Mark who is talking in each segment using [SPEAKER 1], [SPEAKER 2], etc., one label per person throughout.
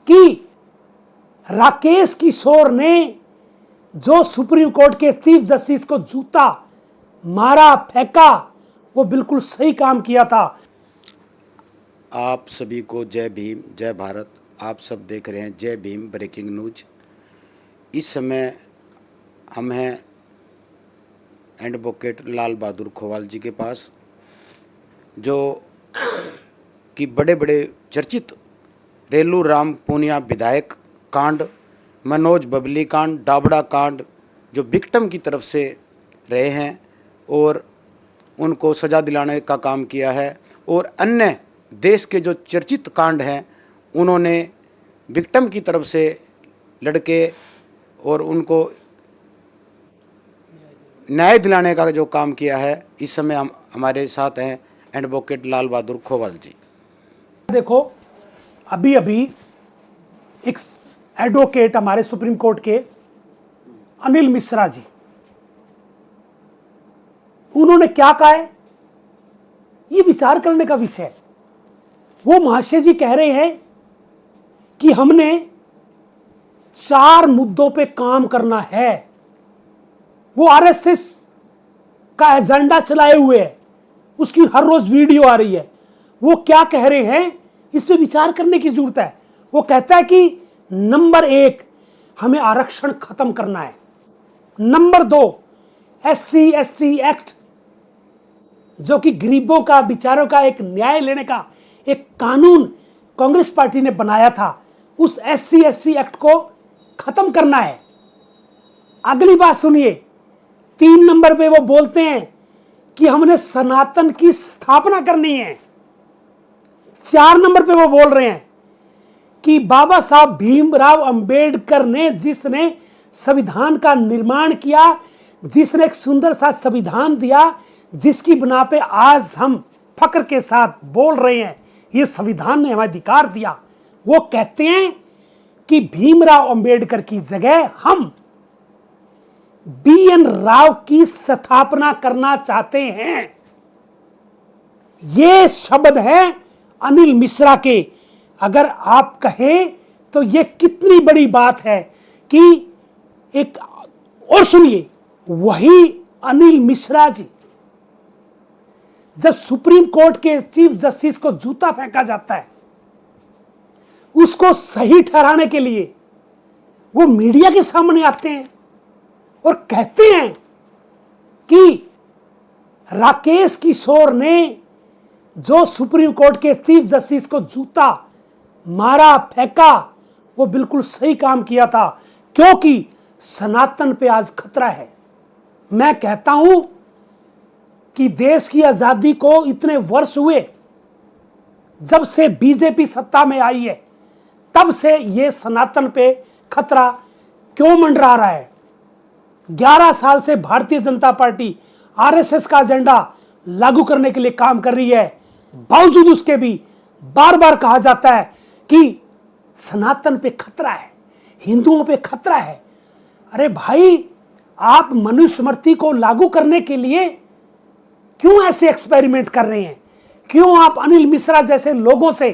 [SPEAKER 1] कि राकेश किशोर ने जो सुप्रीम कोर्ट के चीफ जस्टिस को जूता मारा, फेंका, वो बिल्कुल सही काम किया था।
[SPEAKER 2] आप सभी को जय भीम, जय भारत। आप सब देख रहे हैं जय भीम ब्रेकिंग न्यूज। इस समय हम हैं एडवोकेट लाल बहादुर खोवाल जी के पास, जो कि बड़े बड़े चर्चित रेलू राम पूनिया विधायक कांड, मनोज बबली कांड, डाबड़ा कांड, जो विक्टिम की तरफ से रहे हैं और उनको सज़ा दिलाने का काम किया है, और अन्य देश के जो चर्चित कांड हैं उन्होंने विक्टिम की तरफ से लड़के और उनको न्याय दिलाने का जो काम किया है। इस समय हम हमारे साथ हैं एडवोकेट लाल बहादुर खोवाल जी।
[SPEAKER 1] देखो, अभी अभी एक एडवोकेट हमारे सुप्रीम कोर्ट के अनिल मिश्रा जी, उन्होंने क्या कहा है, ये विचार करने का विषय है। वो महाशय जी कह रहे हैं कि हमने 4 मुद्दों पे काम करना है। वो आरएसएस का एजेंडा चलाए हुए है, उसकी हर रोज वीडियो आ रही है। वो क्या कह रहे हैं, इस पे विचार करने की जरूरत है। वो कहता है कि नंबर 1, हमें आरक्षण खत्म करना है। नंबर 2, SC ST एक्ट, जो कि गरीबों का, बिचारों का एक न्याय लेने का एक कानून कांग्रेस पार्टी ने बनाया था, उस SC ST एक्ट को खत्म करना है। अगली बात सुनिए, 3 नंबर पे वो बोलते हैं कि हमने सनातन की स्थापना करनी है। 4 नंबर पे वो बोल रहे हैं कि बाबा साहब भीमराव अंबेडकर ने, जिसने संविधान का निर्माण किया, जिसने एक सुंदर सा संविधान दिया, जिसकी बिना पे आज हम फक्र के साथ बोल रहे हैं, ये संविधान ने हमें अधिकार दिया। वो कहते हैं कि भीमराव अंबेडकर की जगह हम BN राव की स्थापना करना चाहते हैं। ये शब्द है अनिल मिश्रा के। अगर आप कहें तो ये कितनी बड़ी बात है कि एक और सुनिए, वही अनिल मिश्रा जी, जब सुप्रीम कोर्ट के चीफ जस्टिस को जूता फेंका जाता है, उसको सही ठहराने के लिए वो मीडिया के सामने आते हैं और कहते हैं कि राकेश किशोर ने जो सुप्रीम कोर्ट के चीफ जस्टिस को जूता मारा, फेंका, वो बिल्कुल सही काम किया था, क्योंकि सनातन पे आज खतरा है। मैं कहता हूं कि देश की आजादी को इतने वर्ष हुए, जब से बीजेपी सत्ता में आई है, तब से ये सनातन पे खतरा क्यों मंडरा रहा है। 11 साल से भारतीय जनता पार्टी आरएसएस का एजेंडा लागू करने के लिए काम कर रही है, बावजूद उसके भी बार बार कहा जाता है कि सनातन पे खतरा है, हिंदुओं पे खतरा है। अरे भाई, आप मनुस्मृति को लागू करने के लिए क्यों ऐसे एक्सपेरिमेंट कर रहे हैं? क्यों आप अनिल मिश्रा जैसे लोगों से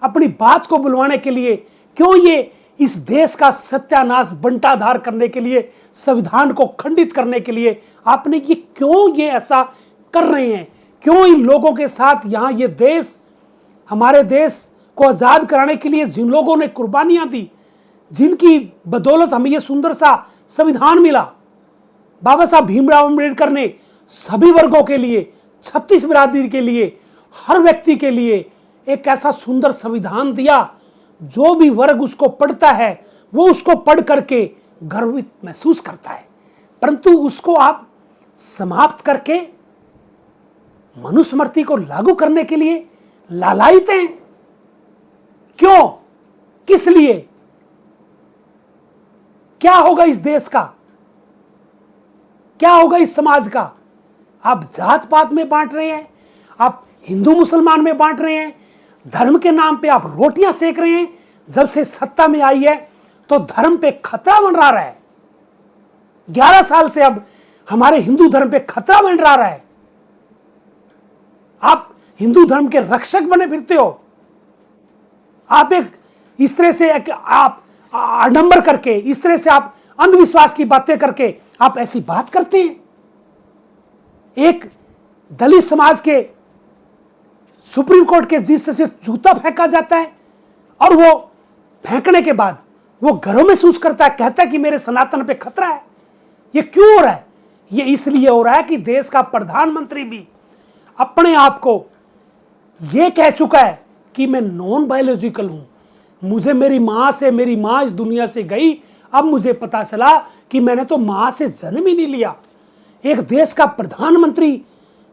[SPEAKER 1] अपनी बात को बुलवाने के लिए, क्यों ये इस देश का सत्यानाश, बंटाधार करने के लिए, संविधान को खंडित करने के लिए आपने ये क्यों ये ऐसा कर रहे हैं? क्यों इन लोगों के साथ यहाँ ये देश, हमारे देश को आजाद कराने के लिए जिन लोगों ने कुर्बानियां दी, जिनकी बदौलत हमें ये सुंदर सा संविधान मिला, बाबा साहब भीमराव अंबेडकर ने सभी वर्गों के लिए, 36 बिरादरी के लिए, हर व्यक्ति के लिए एक ऐसा सुंदर संविधान दिया, जो भी वर्ग उसको पढ़ता है वो उसको पढ़ करके गर्वित महसूस करता है। परंतु उसको आप समाप्त करके मनुस्मृति को लागू करने के लिए लालायित हैं। क्यों? किस लिए? क्या होगा इस देश का? क्या होगा इस समाज का? आप जात पात में बांट रहे हैं, आप हिंदू मुसलमान में बांट रहे हैं, धर्म के नाम पे आप रोटियां सेक रहे हैं। जब से सत्ता में आई है तो धर्म पे खतरा मंडरा रहा है। 11 साल से अब हमारे हिंदू धर्म पे खतरा मंडरा रहा है। आप हिंदू धर्म के रक्षक बने फिरते हो। आप एक इस तरह से आप आडंबर करके, इस तरह से आप अंधविश्वास की बातें करके आप ऐसी बात करते हैं। एक दलित समाज के सुप्रीम कोर्ट के जिस से जूता फेंका जाता है और वो फेंकने के बाद वो घरों महसूस करता है, कहता है कि मेरे सनातन पे खतरा है। ये क्यों हो रहा है? ये इसलिए हो रहा है कि देश का प्रधानमंत्री भी अपने आप को ये कह चुका है कि मैं नॉन बायोलॉजिकल हूं, मुझे मेरी मां इस दुनिया से गई, अब मुझे पता चला कि मैंने तो मां से जन्म ही नहीं लिया। एक देश का प्रधानमंत्री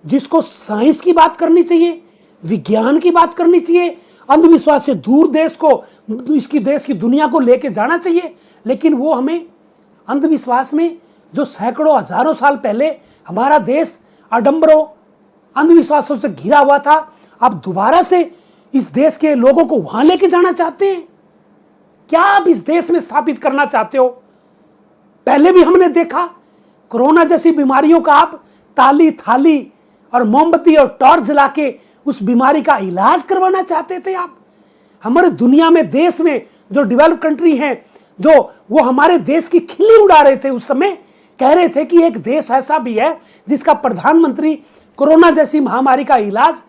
[SPEAKER 1] जिसको साइंस की बात करनी चाहिए, विज्ञान की बात करनी चाहिए, अंधविश्वास से दूर देश की दुनिया को लेके जाना चाहिए, लेकिन वो हमें अंधविश्वास में, जो सैकड़ों हजारों साल पहले हमारा देश आडंबरों अंधविश्वासों से घिरा हुआ था, आप दोबारा से इस देश के लोगों को वहां लेके जाना चाहते हैं? क्या आप इस देश में स्थापित करना चाहते हो? पहले भी हमने देखा कोरोना जैसी बीमारियों का आप ताली थाली और मोमबत्ती और टॉर्च जला के उस बीमारी का इलाज करवाना चाहते थे आप। हमारे दुनिया में, देश में जो डेवलप कंट्री हैं, जो वो हमारे देश की खिल्ली उड़ा रहे थे, उस समय कह रहे थे कि एक देश ऐसा भी है जिसका प्रधानमंत्री कोरोना जैसी महामारी का इलाज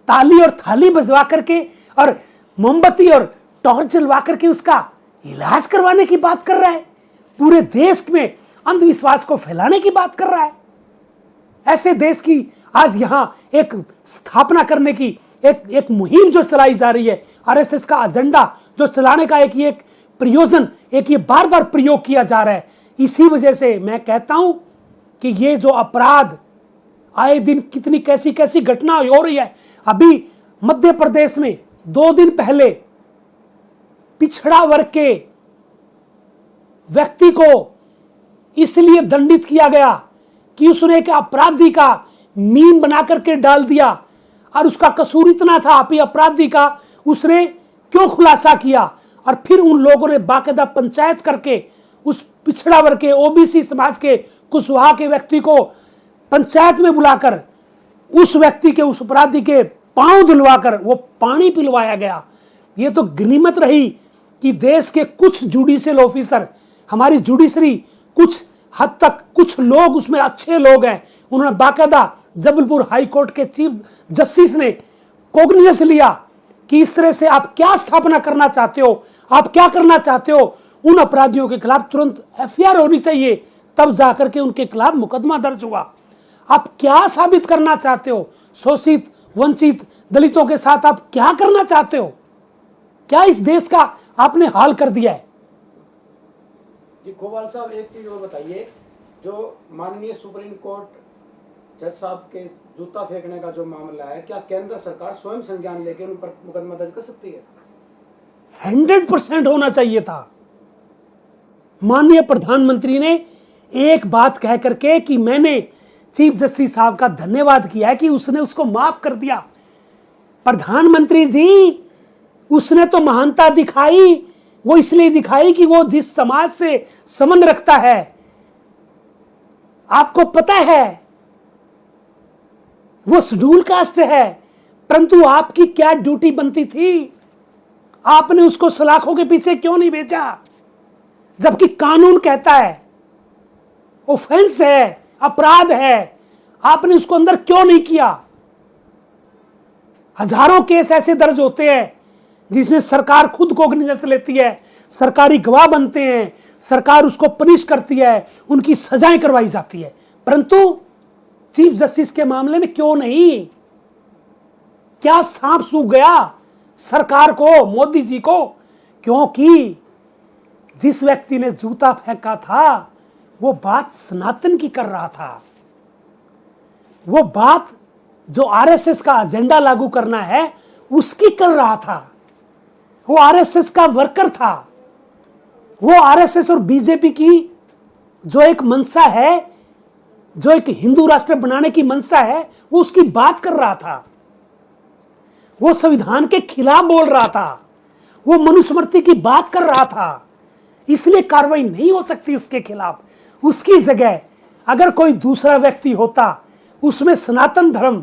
[SPEAKER 1] ताली और थाली बजवा करके और मोमबत्ती और टॉर्च जलवा करके उसका इलाज करवाने की बात कर रहा है, पूरे देश में अंधविश्वास को फैलाने की बात कर रहा है। ऐसे देश की आज यहां एक स्थापना करने की एक मुहिम जो चलाई जा रही है, आरएसएस का एजेंडा जो चलाने का एक प्रयोजन, एक ये बार बार प्रयोग किया जा रहा है। इसी वजह से मैं कहता हूं कि ये जो अपराध आए दिन कितनी कैसी कैसी घटना हो रही है। अभी मध्य प्रदेश में 2 दिन पहले पिछड़ा वर्ग के व्यक्ति को इसलिए दंडित किया गया कि उसने एक अपराधी का मीम बना करके डाल दिया और उसका कसूर इतना था अभी अपराधी का, उसने क्यों खुलासा किया और फिर उन लोगों ने बाकायदा पंचायत करके उस पिछड़ा वर्ग के ओबीसी समाज के कुशवाहा के व्यक्ति को पंचायत में बुलाकर उस व्यक्ति के, उस अपराधी के पांव धुलवाकर वो पानी पिलवाया गया। ये तो गनीमत रही कि देश के कुछ जुडिशियल ऑफिसर, हमारी जुडिशरी कुछ हद तक, कुछ लोग उसमें अच्छे लोग हैं, उन्होंने बाकायदा जबलपुर हाई कोर्ट के चीफ जस्टिस ने कॉग्निजेंस लिया कि इस तरह से आप क्या स्थापना करना चाहते हो, आप क्या करना चाहते हो, उन अपराधियों के खिलाफ तुरंत एफआईआर होनी चाहिए, तब जाकर के उनके खिलाफ मुकदमा दर्ज हुआ। आप क्या साबित करना चाहते हो? शोषित वंचित दलितों के साथ आप क्या करना चाहते हो? क्या इस देश का आपने हाल कर दिया है?
[SPEAKER 2] जी खोवाल साहब, एक चीज और बताइए, जो माननीय सुप्रीम कोर्ट जज साहब के जूता फेंकने का जो मामला है, क्या केंद्र सरकार स्वयं संज्ञान लेकर उन पर मुकदमा दर्ज कर सकती है?
[SPEAKER 1] 100% होना चाहिए था। माननीय प्रधानमंत्री ने एक बात कह करके कि मैंने चीफ जस्टिस साहब का धन्यवाद किया है कि उसने उसको माफ कर दिया। प्रधानमंत्री जी, उसने तो महानता दिखाई, वो इसलिए दिखाई कि वो जिस समाज से संबंध रखता है, आपको पता है वो शेड्यूल कास्ट है, परंतु आपकी क्या ड्यूटी बनती थी? आपने उसको सलाखों के पीछे क्यों नहीं भेजा? जबकि कानून कहता है ऑफेंस है, अपराध है, आपने उसको अंदर क्यों नहीं किया? हजारों केस ऐसे दर्ज होते हैं जिसमें सरकार खुद कॉग्निजेंस लेती है, सरकारी गवाह बनते हैं, सरकार उसको पनिश करती है, उनकी सजाएं करवाई जाती है, परंतु चीफ जस्टिस के मामले में क्यों नहीं? क्या सांप सूख गया सरकार को, मोदी जी को? क्योंकि जिस व्यक्ति ने जूता फेंका था वो बात सनातन की कर रहा था, वो बात जो आरएसएस का एजेंडा लागू करना है उसकी कर रहा था। वो आरएसएस का वर्कर था, वो आरएसएस और बीजेपी की जो एक मंशा है, जो एक हिंदू राष्ट्र बनाने की मंशा है, वो उसकी बात कर रहा था। वो संविधान के खिलाफ बोल रहा था, वो मनुस्मृति की बात कर रहा था, इसलिए कार्रवाई नहीं हो सकती उसके खिलाफ। उसकी जगह अगर कोई दूसरा व्यक्ति होता, उसमें सनातन धर्म,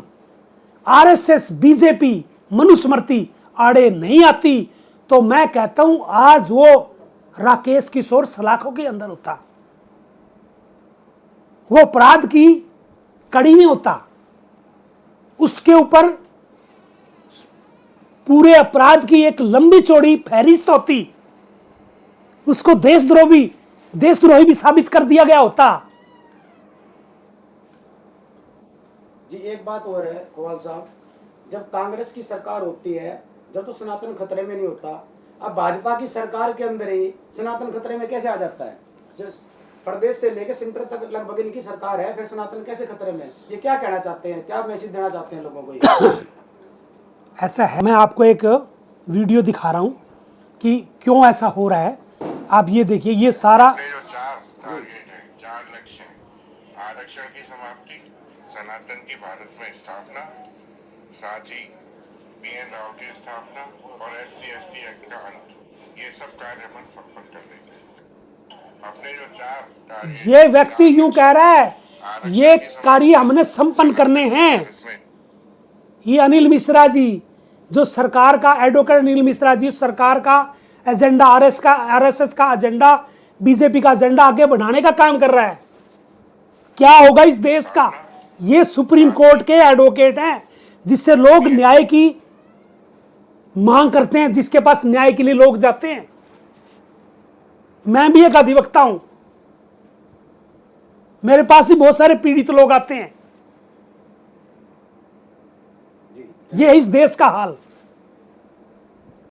[SPEAKER 1] आरएसएस, बीजेपी, मनुस्मृति आड़े नहीं आती, तो मैं कहता हूं आज वो राकेश किशोर सलाखों के अंदर होता, वो अपराध की कड़ी में होता, उसके ऊपर पूरे अपराध की एक लंबी चौड़ी फहरिस्त होती, उसको देशद्रोही भी साबित कर दिया गया होता।
[SPEAKER 2] जी एक बात और है कोवाल साहब, जब कांग्रेस की सरकार होती है जब तो सनातन खतरे में नहीं होता, अब भाजपा की सरकार के अंदर ही सनातन खतरे में कैसे आ जाता है? जो प्रदेश से लेकर सेंटर तक लगभग इनकी सरकार है, फिर सनातन कैसे खतरे में? ये क्या कहना चाहते हैं, क्या मैसेज देना चाहते हैं लोगों को ये?
[SPEAKER 1] ऐसा है, मैं आपको एक वीडियो दिखा रहा हूं कि क्यों ऐसा हो रहा है। आप ये देखिए, ये सारा
[SPEAKER 3] जो 4 टारगेट है, 4 लक्ष्य है: आरक्षण की समाप्ति, सनातन की भारत में स्थापना, साथ ही BN राव की स्थापना और SC/ST एक्ट का अंत। ये सब कार्य अपन संपन्न कर देंगे। अपने जो 4 टारगेट,
[SPEAKER 1] ये व्यक्ति यूं कह रहा है ये कार्य हमने संपन्न करने हैं। ये अनिल मिश्रा जी, जो सरकार का एडवोकेट अनिल मिश्रा जी, सरकार का एजेंडा RSS का एजेंडा, बीजेपी का एजेंडा आगे बढ़ाने का काम कर रहा है। क्या होगा इस देश का? ये सुप्रीम कोर्ट के एडवोकेट हैं, जिससे लोग न्याय की मांग करते हैं, जिसके पास न्याय के लिए लोग जाते हैं। मैं भी एक अधिवक्ता हूं, मेरे पास ही बहुत सारे पीड़ित लोग आते हैं। ये है इस देश का हाल।